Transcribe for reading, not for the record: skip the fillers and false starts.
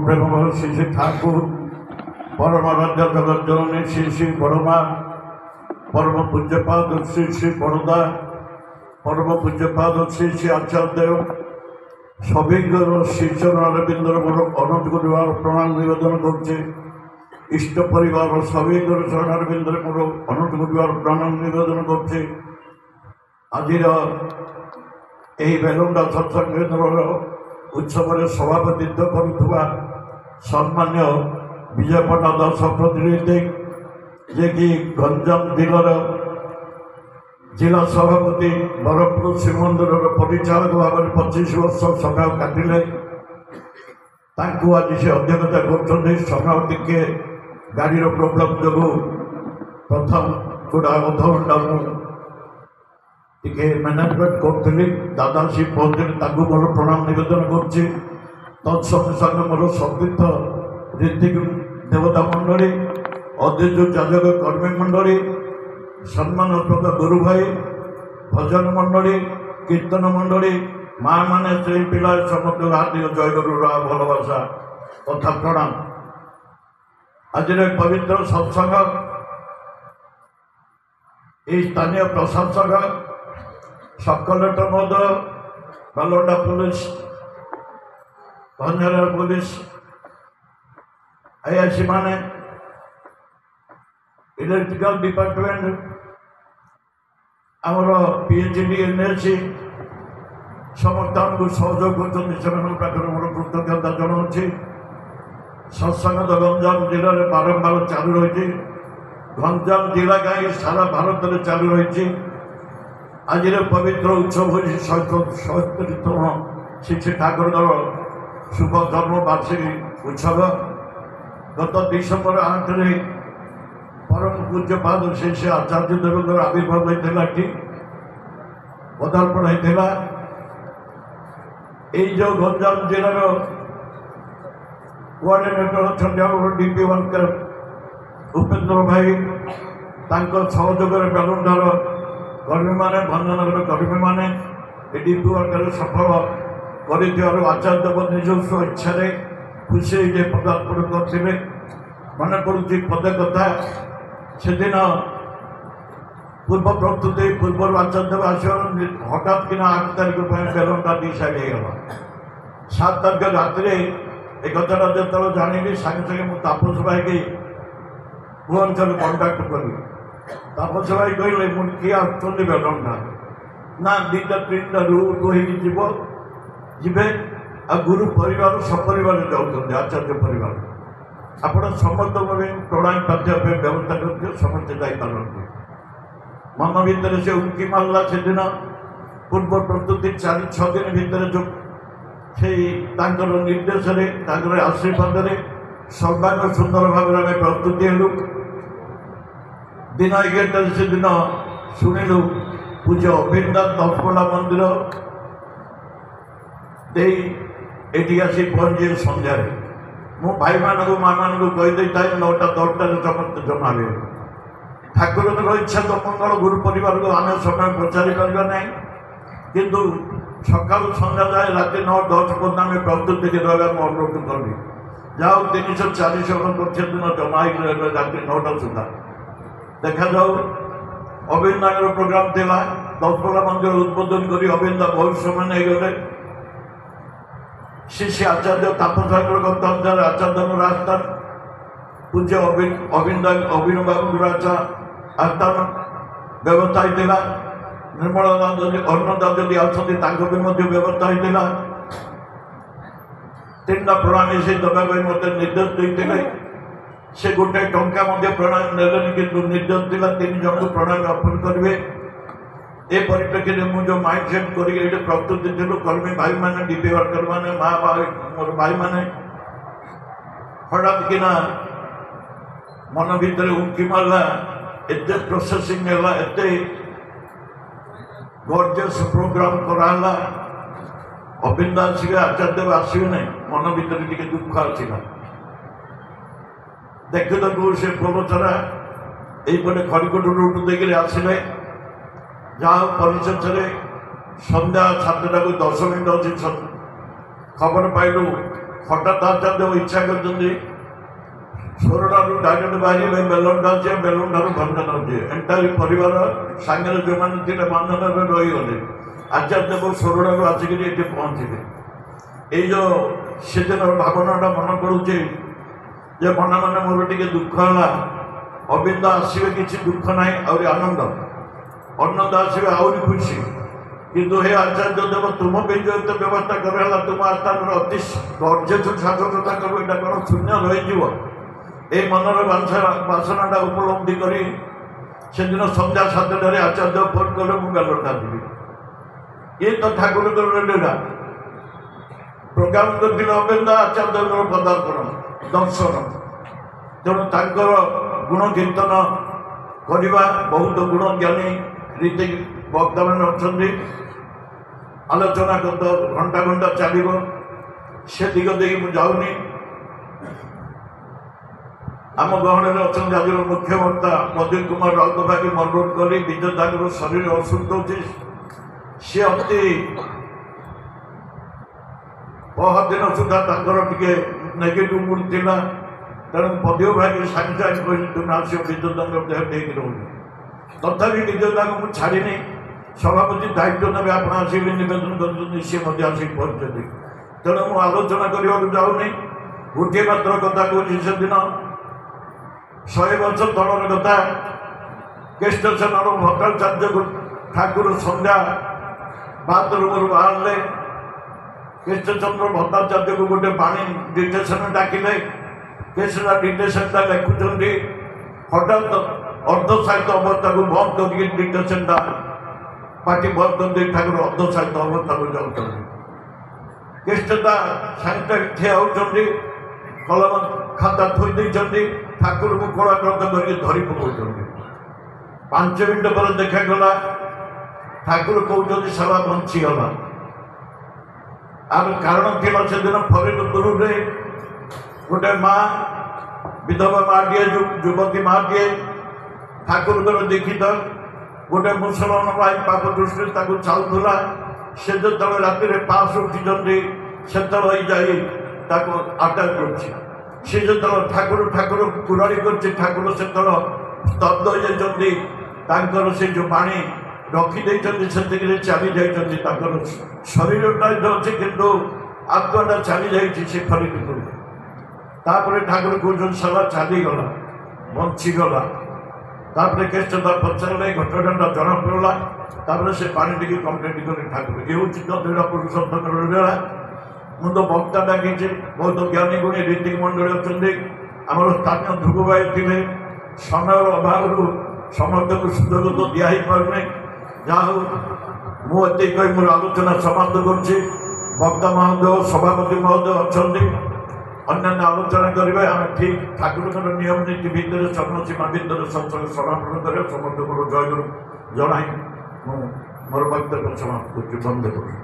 প্রেমময় শ্রী শ্রী ঠাকুর পরমারাধ্য জগজ্জননী শ্রী শ্রী বড়মা পরম পূজ্যপাদ শ্রী শ্রী বড়দা পরম পূজ্যপাদ শ্রী শ্রী আচার্যদেব সবিজ্ঞর শ্রীচরণ অরবিন্দর অনন্ত পরিবার প্রণাম নিবেদন করছে। ইষ্ট পরিবার ও সবিজ্ঞর চরণ অরবিন্দর অনন্ত পরিবার প্রণাম নিবেদন করছে। আজির এই বেলুন্ডা সৎসঙ্গ উৎসবের সভাপতিত্ব করুଥିବା সম্মান্য ବିଜୟ ପଣ୍ଡା ଦାସ ପ୍ରତିନିଧି ଯିଏକି ଗଞ୍ଜାମ ଜିଲ୍ଲାର ଜିଲ୍ଲା ସଭାପତି ବରପୁର ଶ୍ରୀମନ୍ଦିରର ପରିଚାଳକ ଭାବରେ 25 ବର୍ଷ ସମୟ କାଟିଲେ। ତାଙ୍କୁ ଆଜି ସେ ଅଧ୍ୟକ୍ଷତା କରୁଛନ୍ତି। ସମୟ ଟିକେ ଗାଡ଼ିର ପ୍ରୋବ୍ଲେମ୍ ଯୋଗୁଁ ପ୍ରଥମ ଗୁଡ଼ା ଅଧଘଣ୍ଟା ମୁଁ ଟିକେ ମ୍ୟାନେଜମେଣ୍ଟ କରୁଥିଲି। ଦାଦା ଆସି ପହଞ୍ଚିଲେ, ତାଙ୍କୁ ମୋର ପ୍ରଣାମ ନିବେଦନ କରୁଛି। ତତ୍ସଙ୍ଗେ ସଙ୍ଗେ ମୋର ସମ୍ପୃକ୍ତ ରୀତିକ ଦେବତା ମଣ୍ଡଳୀ, ଅଦ୍ୱୈତ ଯାଜକ କର୍ମୀ ମଣ୍ଡଳୀ, ସମ୍ମାନସ୍ପଦ ଗୁରୁ ଭାଇ, ଭଜନ ମଣ୍ଡଳୀ, କୀର୍ତ୍ତନ ମଣ୍ଡଳୀ, ମା ମାନେ, ସ୍ତ୍ରୀ ପିଲା ସମସ୍ତଙ୍କୁ ହାର୍ଦ୍ଦିକ ଜୟଗୁରୁର ଭଲବାସା ତଥା ପ୍ରଣାମ। ଆଜିର ପବିତ୍ର ସତ୍ସଙ୍ଗ এই স্থানীয় প্রশাসক সকলেটর মধ্যে বালোডা পুলিশ, ভঞ্জনগর পুলিশ, আইআইসি মানে ইলেকট্রিক্যাল ডিপার্টমেন্ট, আমার পিএইচডি এনএসি সমস্ত আমাকে সহযোগ করছেন। সেମାନଙ୍କ ପାଖରେ ମୋର କୃତଜ୍ଞତା ଜଣାଉଛି। ସତ୍ସଙ୍ଗ ତ ଗଞ୍ଜାମ ଜିଲ୍ଲାରେ ବାରମ୍ବାର ଚାଲୁ ରହିଛି। ଗଞ୍ଜାମ ଜିଲ୍ଲା କାହିଁକି ସାରା ଭାରତରେ ଚାଲୁ ରହିଛି। ଆଜିର ପବିତ୍ର ଉତ୍ସବ ହେଉଛି 77ତମ ଶ୍ରୀ ଶ୍ରୀ ଠାକୁରଙ୍କର ଶୁଭ ଧର୍ମ ବାର୍ଷିକୀ ଉତ୍ସବ। ଗତ ଡିସେମ୍ବର 8ରେ ପରମ ପୂଜ୍ୟପାଦ ଶ୍ରୀ ଶ୍ରୀ ଆଚାର୍ଯ୍ୟ ଦେବଙ୍କର ଆବିର୍ଭାବ ହୋଇଥିଲା। ଏଠି ପଦାର୍ପଣ ହୋଇଥିଲା। এই যে গঞ্জাম জেলার কোঅর্ডিনেটর অଛନ୍ତି ଆମର ডিপি ୱାର୍କର ଉପେନ୍ଦ୍ର ଭାଇ, ତାଙ୍କ ସହଯୋଗରେ ବେଲୁଣ୍ଡାର କର୍ମୀମାନେ, ଭଞ୍ଜନଗର କର୍ମୀମାନେ ଏ ଡିପି ୱାର୍କରେ ସଫଳ କରିଥିବାରୁ ଆଚାର୍ଯ୍ୟଦେବ ନିଜସ୍ୱ ଇଚ୍ଛାରେ ଖୁସି ଯେ ପଦାର୍ପଣ କରିଥିଲେ। ମନେ ପଡ଼ୁଛି ପଦେ କଥା, ସେଦିନ ପୂର୍ବ ପ୍ରସ୍ତୁତି ପୂର୍ବରୁ ଆଚାର୍ଯ୍ୟଦେବ ଆସିବାର ହଠାତ୍ କିନା 8 ତାରିଖ ପାଇଁ ବେଲୁଣ୍ଡା ଡିସାଇଡ୍ ହେଇଗଲା। 7 ତାରିଖ ରାତିରେ ଏ କଥାଟା ଯେତେବେଳେ ଜାଣିଲି, ସାଙ୍ଗେ ସାଙ୍ଗେ ମୁଁ ତାପସ ଭାଇକି ଭୁବନେଶ୍ୱର କଣ୍ଟାକ୍ଟ କଲି। ତାପସ ଭାଇ କହିଲେ, ମୁଁ କିଏ ଆସୁଛନ୍ତି ବେଲୁଣ୍ଡା? ନା 2ଟା 3ଟା ରୁଟ୍ ହେଇକି ଯିବେ, ଆଉ ଗୁରୁ ପରିବାର ସପରିବାର ଯାଉଛନ୍ତି, ଆଚାର୍ଯ୍ୟ ପରିବାର। ଆପଣ ସମସ୍ତଙ୍କ ପାଇଁ ପ୍ରଣାମ ପାଠ୍ୟ ପାଇଁ ବ୍ୟବସ୍ଥା କରିଥିବେ, ସମସ୍ତେ ଯାଇପାରନ୍ତି। ମନ ଭିତରେ ସେ ଉଙ୍କି ମାରିଲା। ସେଦିନ ପୂର୍ବ ପ୍ରସ୍ତୁତି 4-6 ଦିନ ଭିତରେ ଯେଉଁ ସେଇ ତାଙ୍କର ନିର୍ଦ୍ଦେଶରେ, ତାଙ୍କର ଆଶୀର୍ବାଦରେ ସର୍ବାଙ୍ଗ ସୁନ୍ଦର ଭାବରେ ଆମେ ପ୍ରସ୍ତୁତି ହେଲୁ। ଦିନ 11ଟାରେ ସେଦିନ ଶୁଣିଲୁ ପୂଜ୍ୟ ଅଭିନ୍ଦାସ ଦଶପଲ୍ଲା ମନ୍ଦିର ଦେଇ ଏଠି ଆସି ପହଞ୍ଚିବେ ସନ୍ଧ୍ୟାରେ। ମୁଁ ଭାଇମାନଙ୍କୁ ମାମାନଙ୍କୁ କହିଦେଇଥାଏ 9ଟା 10ଟାରେ ସମସ୍ତେ ଜମା ହେବେ। ଠାକୁରଙ୍କର ଇଚ୍ଛା ତ ମଙ୍ଗଳ, ଗୁରୁ ପରିବାରକୁ ଆମେ ସମୟ ପଚାରି ପାରିବା ନାହିଁ, କିନ୍ତୁ ସକାଳୁ ସନ୍ଧ୍ୟା ଯାଏ ରାତି 9-10 ପର୍ଯ୍ୟନ୍ତ ଆମେ ପ୍ରସ୍ତୁତି ରହିବା ମୁଁ ଅନୁରୋଧ କଲି। ଯାହା ହଉ 300-400 ଲୋକ ସେଦିନ ଜମା ହେଇକି ରହିବେ ରାତି 9ଟା ସୁଦ୍ଧା। ଦେଖାଯାଉ। ଅବିନ୍ଦାଙ୍କର ପ୍ରୋଗ୍ରାମ ଥିଲା। ଦଶପଲ୍ଲା ମନ୍ଦିର ଉଦ୍বোଧନ କରି ଅବିନ୍ଦା ବହୁତ ସମୟ ନେଇଗଲେ। ଶ୍ରୀ ଶ୍ରୀ ଆଚାର୍ଯ୍ୟ ତାପସାଗର ଗତ ଅନୁସାରେ ଆଚାର୍ଯ୍ୟଙ୍କ ଆସ୍ଥାନ, ପୂଜ୍ୟ ଅଭିନବ ବାବୁଙ୍କର ଆସ୍ଥାନ ବ୍ୟବସ୍ଥା ହେଇଥିଲା। ନିର୍ମଳା ଯଦି ଅନ୍ନଦା ଯଦି ଆସନ୍ତି, ତାଙ୍କ ପାଇଁ ମଧ୍ୟ ବ୍ୟବସ୍ଥା ହେଇଥିଲା। 3ଟା ପ୍ରଣାମୀ ସେ ଦେବା ପାଇଁ ମୋତେ ନିର୍ଦ୍ଦେଶ ଦେଇଥିଲେ। ସେ ଗୋଟେ ଟଙ୍କା ମଧ୍ୟ ପ୍ରଣାମୀ ନେଲେନି, କିନ୍ତୁ ନିର୍ଦ୍ଦେଶ ଥିଲା 3 ଜଣଙ୍କୁ ପ୍ରଣାମୀ ଅର୍ପଣ କରିବେ। ଏ ପରିପ୍ରେକ୍ଷୀରେ ମୁଁ ଯେଉଁ ମାଇଣ୍ଡ ସେଟ୍ କରିକି ଏଠି ପ୍ରସ୍ତୁତି ଥିଲୁ, କର୍ମୀ ଭାଇମାନେ, ଡିପି ୱାର୍କର ମାନେ, ମା ମୋର ଭାଇମାନେ, ହଠାତ୍ କିନା ମନ ଭିତରେ ଉଙ୍କି ମାରିଲା। ଏତେ ପ୍ରୋସେସିଂ ହେଲା, ଏତେ ଗର୍ଜିୟସ୍ ପ୍ରୋଗ୍ରାମ କରାହେଲା। ଅବିନ୍ଦା ଆସିବେ, ଆଚାର୍ଯ୍ୟଦେବ ଆସିବେ ନାହିଁ, ମନ ଭିତରେ ଟିକେ ଦୁଃଖ ଆସିଲା। ଦେଖୁ ଦେଖୁ ସେ ପ୍ରବଚରା এইপটে খড়িকোট রুট ଦେଇକିରି ଆସିଲେ। ଯାହା ହଉ ପରିଶେଷରେ ସନ୍ଧ୍ୟା 7ଟାକୁ 10 ମିନିଟ୍ ଅଛି ଖବର ପାଇଲୁ হঠাৎ আচার্য ইচ্ছা করছেন ଷୋଳଟାରୁ ଡାଇରେକ୍ଟ ବାହାରିଲେ ବେଲୁଣ୍ଡା ଯିଏ ବେଲୁଣ୍ଡାରୁ ଭଞ୍ଜନ ଯିଏ ଏଣ୍ଟାରି ପରିବାର ସାଙ୍ଗରେ ଯେଉଁମାନେ ଥିଲେ ଭଞ୍ଜନରେ ରହିଗଲେ ଆଚାର୍ଯ୍ୟଦେବ ଷୋଳଟାରୁ ଆସିକିରି ଏଠି ପହଞ୍ଚିଲେ। ଏଇ ଯେଉଁ ସେଦିନର ଭାବନାଟା ମନେ ପଡ଼ୁଛି ଯେ ମନେ ମନେ ମୋର ଟିକେ ଦୁଃଖ ହେଲା। ଅବିନ୍ଦ ଆସିବେ କିଛି ଦୁଃଖ ନାହିଁ, ଆହୁରି ଆନନ୍ଦ ଆସିବେ ଆହୁରି ଖୁସି। କିନ୍ତୁ ହେ ଆଚାର୍ଯ୍ୟଦେବ ତୁମ ପାଇଁ ଯେଉଁ ଏତେ ବ୍ୟବସ୍ଥା କରାହେଲା ତୁମ ଆସ୍ଥାନର ଅତି ଗର୍ଜେଛୁ ଶାସନତା କରୁ ଏଇଟା କ'ଣ ଶୂନ୍ୟ ରହିଯିବ? এই মনের বাসনাটা উপলব্ধি করি সেদিন সন্ধ্যা 7টায় আচার্য ফোন করে মু বেলুন্ডা ଯିବି। ଏ ତ ଠାକୁରଙ୍କର লীଳା ପ୍ରୋଗ୍ରାମ କରିଥିଲେ ଅବିନ୍ଦ ଆଚାର୍ଯ୍ୟଙ୍କର ପଦାର୍ପଣ ଦର୍ଶନ। ତେଣୁ ତାଙ୍କର ଗୁଣ କୀର୍ତ୍ତନ କରିବା ବହୁତ ଗୁଣ ଜ୍ଞାନୀ ରୀତି ବକ୍ତାମାନେ ଅଛନ୍ତି। ଆଲୋଚନା ଘଣ୍ଟା ଘଣ୍ଟା ଚାଲିବ, ସେ ଦିଗ ଦେଇକି ମୁଁ ଯାଉନି। ଆମ ଗହଣରେ ଅଛନ୍ତି ଆଜିର ମୁଖ୍ୟ ବକ୍ତା ପ୍ରଦୀପ କୁମାର ରାଉତ ଭାଇକି ଅନୁରୋଧ କରି ବିଜୟ ତାଙ୍କର ଶରୀର ଅସୁସ୍ଥ ହେଉଛି। ସେ ଅତି ପହରଦିନ ସୁଦ୍ଧା ତାଙ୍କର ଟିକେ ନେଗେଟିଭ ମୁଡ୍ ଥିଲା। ତେଣୁ ପ୍ରଦୀପ ଭାଇକି ସାଙ୍ଗେ ସାଙ୍ଗେ କହିଲି ତୁମେ ଆସିବ ବିଜୟ ତାଙ୍କର ଦେହ ନେଇକି ରହୁନି। ତଥାପି ବିଜୟ ତାଙ୍କୁ ମୁଁ ଛାଡ଼ିନି। ସଭାପତି ଦାୟିତ୍ୱ ନେବେ ଆପଣ ଆସିକି ନିବେଦନ କରିଛନ୍ତି, ସିଏ ମଧ୍ୟ ଆସିକି ପହଞ୍ଚିଛନ୍ତି। ତେଣୁ ମୁଁ ଆଲୋଚନା କରିବାକୁ ଯାଉନି। ଗୋଟିଏ ମାତ୍ର କଥା କହୁଛି, ସେଦିନ 100 ବର୍ଷ ତଳର କଥା। କେଷ୍ଟେସନର ଭଟ୍ଟାଚାର୍ଯ୍ୟ ଠାକୁର ସନ୍ଧ୍ୟା ବାଥରୁମରୁ ବାହାରିଲେ। କେଷ୍ଟେସନର ଭଟ୍ଟାଚାର୍ଯ୍ୟକୁ ଗୋଟେ ପାଣି ଡିଟେସନ ଡାକିଲେ। କେଶରା ଡିଟେସନଟା ଲେଖୁଛନ୍ତି। ହଠାତ୍ ଅର୍ଦ୍ଧସାହିତ ଅବସ୍ଥାକୁ ବନ୍ଦ କରିକି ଡିଟେସନଟା ପାଟି ବନ୍ଦ କରିଦେଇ ଠାକୁର ଅର୍ଦ୍ଧସାହିତ ଅବସ୍ଥାକୁ ଯାଉଛନ୍ତି। କେଷ୍ଟଟା ସାଙ୍ଗେ ଠିଆ ହେଉଛନ୍ତି, କଲମ ଖାତା ଥୋଇ ଦେଇଛନ୍ତି, ଠାକୁରଙ୍କୁ କୋଳାଗ୍ରତ କରିକି ଧରି ପକାଉଛନ୍ତି। 5 ମିନିଟ ପରେ ଦେଖାଗଲା ଠାକୁର କହୁଛନ୍ତି ସଭା ବଞ୍ଚିଗଲା। ଆର କାରଣ ଥିଲା ସେଦିନ ଫରିଦପୁରରେ ଗୋଟେ ମା, ବିଧବା ମାଟିଏ, ଯୁବତୀ ମାଟିଏ ଠାକୁରଙ୍କର ଦୀକ୍ଷିତ ଗୋଟେ ମୁସଲମାନ ଭାଇ ପାପ ଦୃଷ୍ଟିରେ ତାକୁ ଚାଲୁଥିଲା। ସେ ଯେତେବେଳେ ରାତିରେ ପାସ୍ ଉଠିଛନ୍ତି ସେତେବେଳେ ଯାଇ ତାକୁ ଆଟାକ୍ କରୁଛି। ସେ ଯେତେବେଳେ ଠାକୁର କୁରାଡ଼ି କରୁଛି, ଠାକୁର ସେତେବେଳେ ସ୍ତବ୍ଧ ହେଇଯାଇଛନ୍ତି। ତାଙ୍କର ସେ ଯେଉଁ ପାଣି ରଖିଦେଇଛନ୍ତି ସେତିକିରେ ଚାଲି ଯାଇଛନ୍ତି। ତାଙ୍କର ଶରୀରଟା ଅଛି କିନ୍ତୁ ଆତ୍ମାଟା ଚାଲି ଯାଇଛି ସେ ଫରିଦପୁର। ତାପରେ ଠାକୁର କହୁଛନ୍ତି ସଭା ଚାଲିଗଲା, ବଞ୍ଚିଗଲା। ତାପରେ କେଷ୍ଟଟା ପଚାରିଲେ, ଘଟଣାଟା ଜଣାପଡ଼ିଲା। ତାପରେ ସେ ପାଣି ଟିକେ କମ୍ପ୍ଲିଟ୍ କରି ଠାକୁର ଏ ହେଉଛି ତ ଦୃଢ଼ ପୁରୁଷୋତ୍ତମର ଲୀଳା। ମୁଁ ତ ବକ୍ତା ଡାକିଛି, ବହୁତ ଜ୍ଞାନୀ ଗୁଣୀ ରୀତିକ ମଣ୍ଡଳୀ ଅଛନ୍ତି। ଆମର ସ୍ଥାନୀୟ ଧ୍ରୁବ ଭାଇ ଥିଲେ। ସମୟର ଅଭାବରୁ ସମସ୍ତଙ୍କୁ ସୁଯୋଗ ତ ଦିଆ ହେଇପାରୁନି। ଯାହା ହଉ ମୁଁ ଏତିକି କହି ମୋର ଆଲୋଚନା ସମାପ୍ତ କରୁଛି। ବକ୍ତା ମହୋଦୟ, ସଭାପତି ମହୋଦୟ ଅଛନ୍ତି, ଅନ୍ୟାନ୍ୟ ଆଲୋଚନା କରିବେ। ଆମେ ଠିକ୍ ଠାକୁରଙ୍କର ନିୟମ ନୀତି ଭିତରେ ସମସୀମା ଭିତରେ ସତ୍ସଙ୍ଗ ସମାପନ କରିବା। ସମସ୍ତଙ୍କର ଜୟଗୁରୁ ଜଣାଇ ମୁଁ ମୋର ବକ୍ତବ୍ୟ ସମାପ୍ତ କରୁଛି। ବନ୍ଦ କରୁଛି।